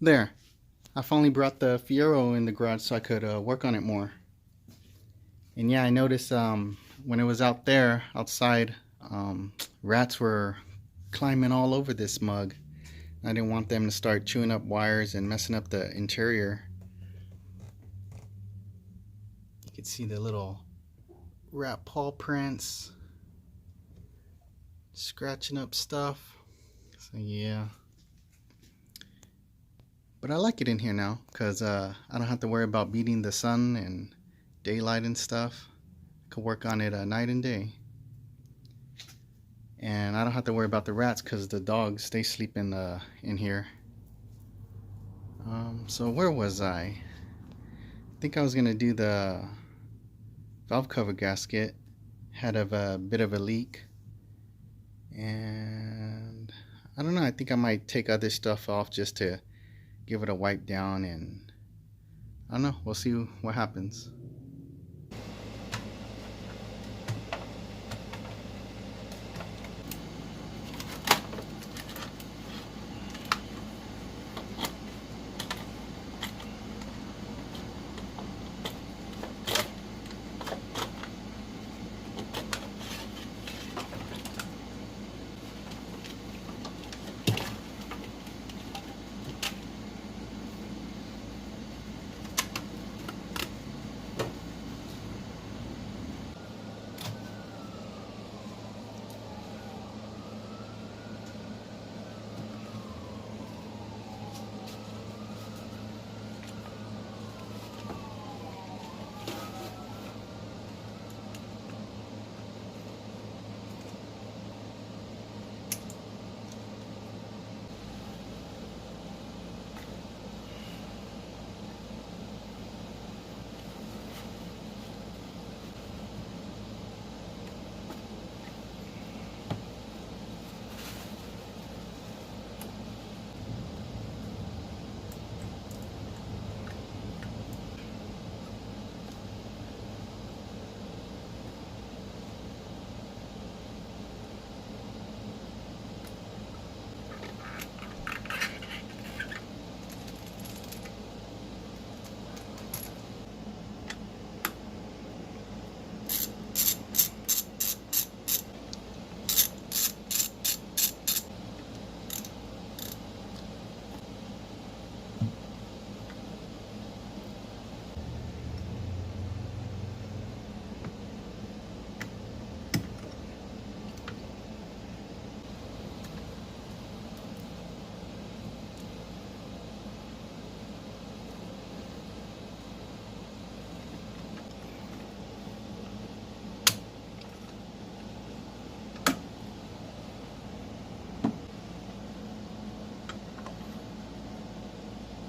There, I finally brought the Fiero in the garage so I could work on it more. And yeah, I noticed when it was out there, outside, rats were climbing all over this mug. I didn't want them to start chewing up wires and messing up the interior. You can see the little rat paw prints, scratching up stuff. So yeah. But I like it in here now because I don't have to worry about beating the sun and daylight and stuff. I can work on it night and day. And I don't have to worry about the rats because the dogs, they sleep in here. So where was I? I think I was gonna do the valve cover gasket. Had a bit of a leak, and I don't know. I think I might take other stuff off just to give it a wipe down, and I don't know. We'll see what happens.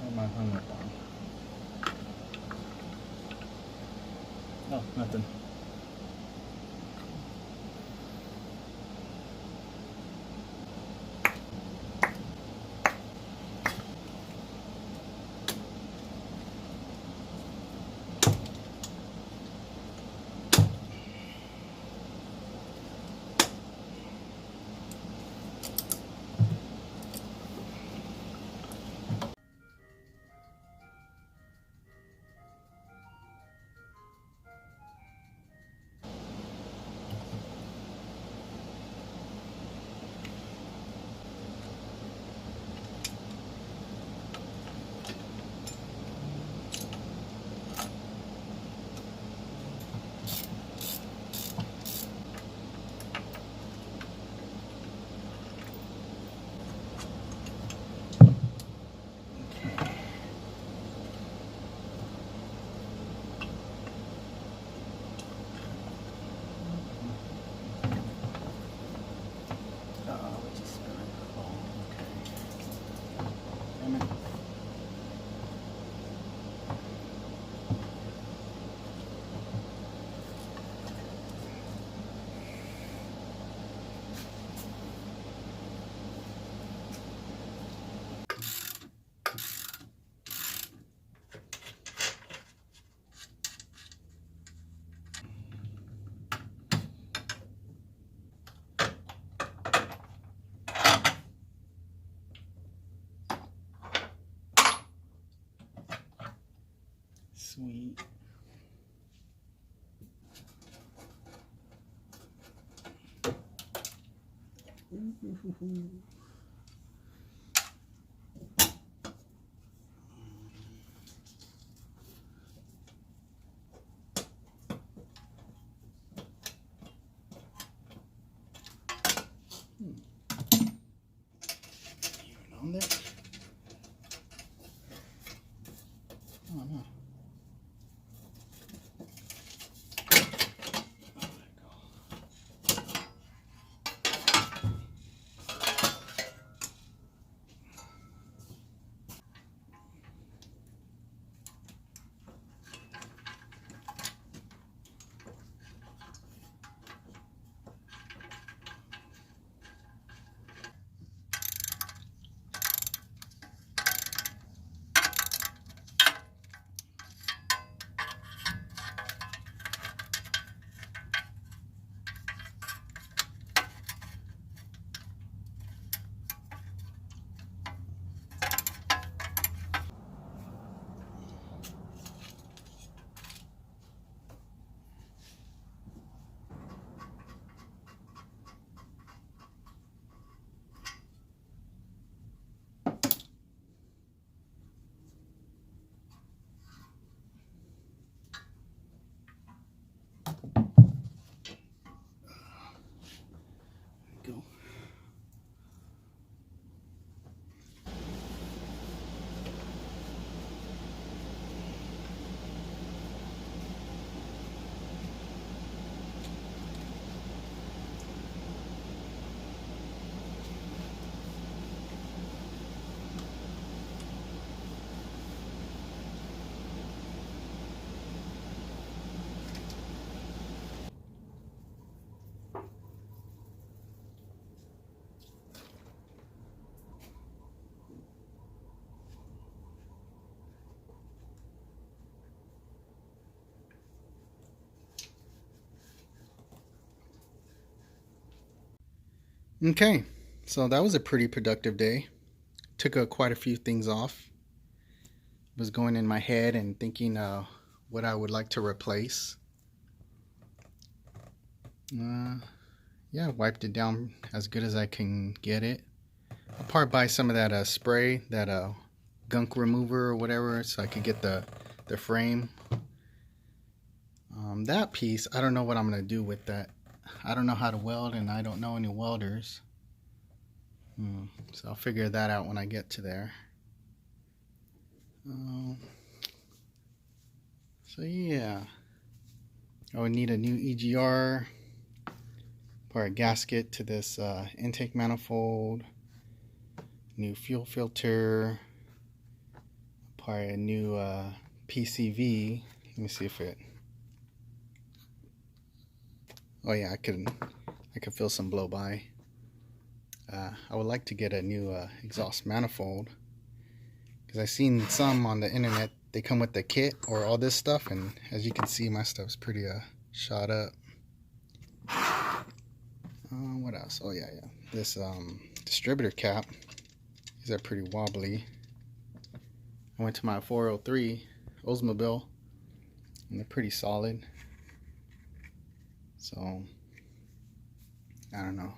What am I hung up on? Oh, nothing. Sweet. Even on there? Oh no. Go. Okay, so that was a pretty productive day. Took quite a few things off. Was going in my head and thinking what I would like to replace. Yeah, wiped it down as good as I can get it. I'll probably buy some of that spray, that gunk remover or whatever, so I could get the frame. That piece, I don't know what I'm going to do with that. I don't know how to weld, and I don't know any welders. So I'll figure that out when I get to there. So yeah, I would need a new EGR, or a gasket to this intake manifold, new fuel filter, probably a new PCV. Let me see if it. Oh yeah, I could feel some blow by. I would like to get a new exhaust manifold, because I've seen some on the internet. They come with the kit or all this stuff, and as you can see, my stuff's pretty shot up. What else? Oh yeah, this distributor cap. These are pretty wobbly. I went to my 403 Oldsmobile, and they're pretty solid. So I don't know.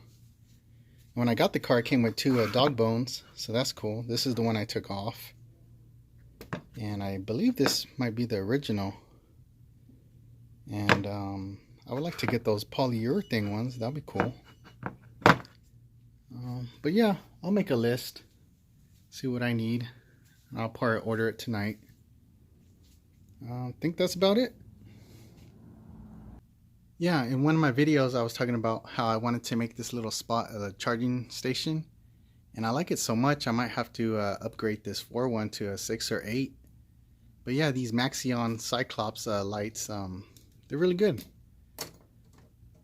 When I got the car, it came with 2 dog bones, so that's cool. This is the one I took off, and I believe this might be the original. And I would like to get those polyurethane ones. That'd be cool. But yeah, I'll make a list, see what I need. I'll probably order it tonight. I think that's about it. Yeah, in one of my videos I was talking about how I wanted to make this little spot a charging station, and I like it so much I might have to upgrade this 4 to a 6 or 8. But yeah, these Maxion Cyclops lights, they're really good.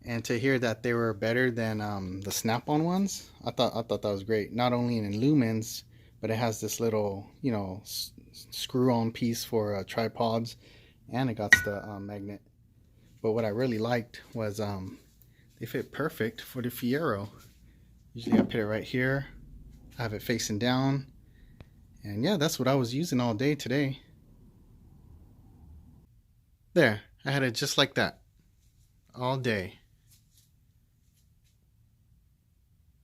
And to hear that they were better than the Snap-on ones, I thought that was great. Not only in lumens, but it has this little, you know, screw-on piece for tripods, and it got the magnet. But what I really liked was they fit perfect for the Fiero. Usually I put it right here. I have it facing down. And yeah, that's what I was using all day today. There, I had it just like that all day.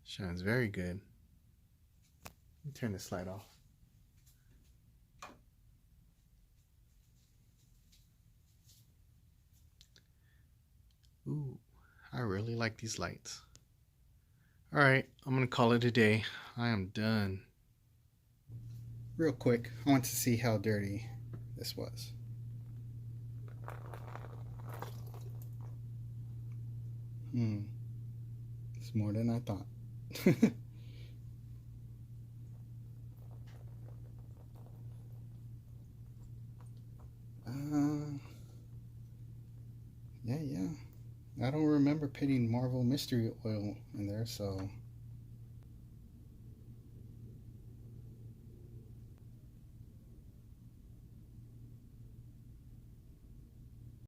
Shines very good. Let me turn this light off. Ooh, I really like these lights. Alright, I'm gonna call it a day. I am done. Real quick, I want to see how dirty this was. It's more than I thought. Yeah. I don't remember putting Marvel Mystery Oil in there, so